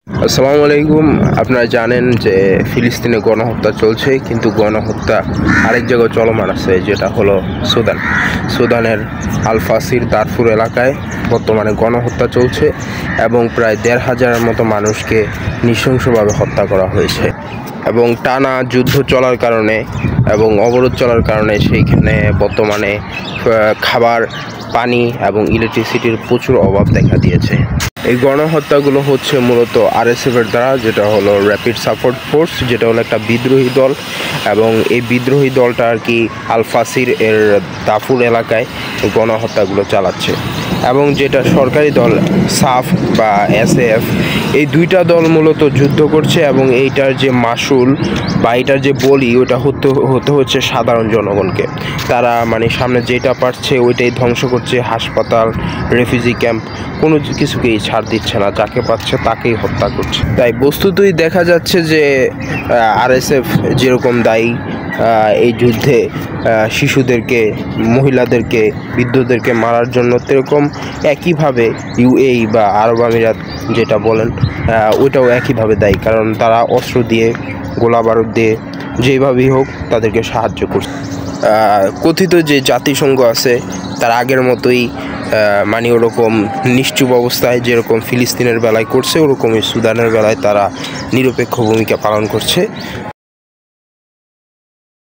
আসসালামু আলাইকুম। আপনারা জানেন যে ফিলিস্তিনে গণহত্যা চলছে, কিন্তু গণহত্যা আরেক জায়গায় চলমান আছে, যেটা হলো সুদানের আল ফাসির দারফুর এলাকায় বর্তমানে গণহত্যা চলছে এবং প্রায় ১৫০০-এর মতো মানুষকে নৃশংসভাবে হত্যা করা হয়েছে। এবং টানা যুদ্ধ চলার কারণে এবং অবরোধ চলার কারণে সেইখানে বর্তমানে খাবার, পানি এবং ইলেকট্রিসিটির প্রচুর অভাব দেখা দিয়েছে। এই গণহত্যাগুলো হচ্ছে মূলত আরএসএফের দ্বারা, যেটা হলো র্যাপিড সাপোর্ট ফোর্স, যেটা হলো একটা বিদ্রোহী দল। এবং এই বিদ্রোহী দলটা আর কি আল ফাসির এর দাফুর এলাকায় গণহত্যাগুলো চালাচ্ছে। এবং যেটা সরকারি দল সাফ বা এসএএফ, এই দুইটা দল মূলত যুদ্ধ করছে এবং এইটার যে মাসুল বা এইটার যে বলি, ওটা হতে হচ্ছে সাধারণ জনগণকে। তারা মানে সামনে যেটা পারছে ওইটাই ধ্বংস করছে। হাসপাতাল, রেফিউজি ক্যাম্প, কোনো কিছুকেই ছাড় দিচ্ছে না, যাকে পাচ্ছে তাকেই হত্যা করছে। তাই বস্তুতই দেখা যাচ্ছে যে আরএসএফ যেরকম দায়ী এই যুদ্ধে শিশুদেরকে, মহিলাদেরকে, বৃদ্ধদেরকে মারার জন্য, সেরকম একইভাবে ইউএই বা আরব আমিরাত যেটা বলেন ওইটাও একইভাবে দায়ী, কারণ তারা অস্ত্র দিয়ে, গোলা বারুদ দিয়ে যেভাবেই হোক তাদেরকে সাহায্য করছে। কথিত যে জাতিসংঘ আছে তার আগের মতোই মানে ওরকম নিশ্চুপ অবস্থায় যেরকম ফিলিস্তিনের বেলায় করছে, ওরকমই সুদানের বেলায় তারা নিরপেক্ষ ভূমিকা পালন করছে।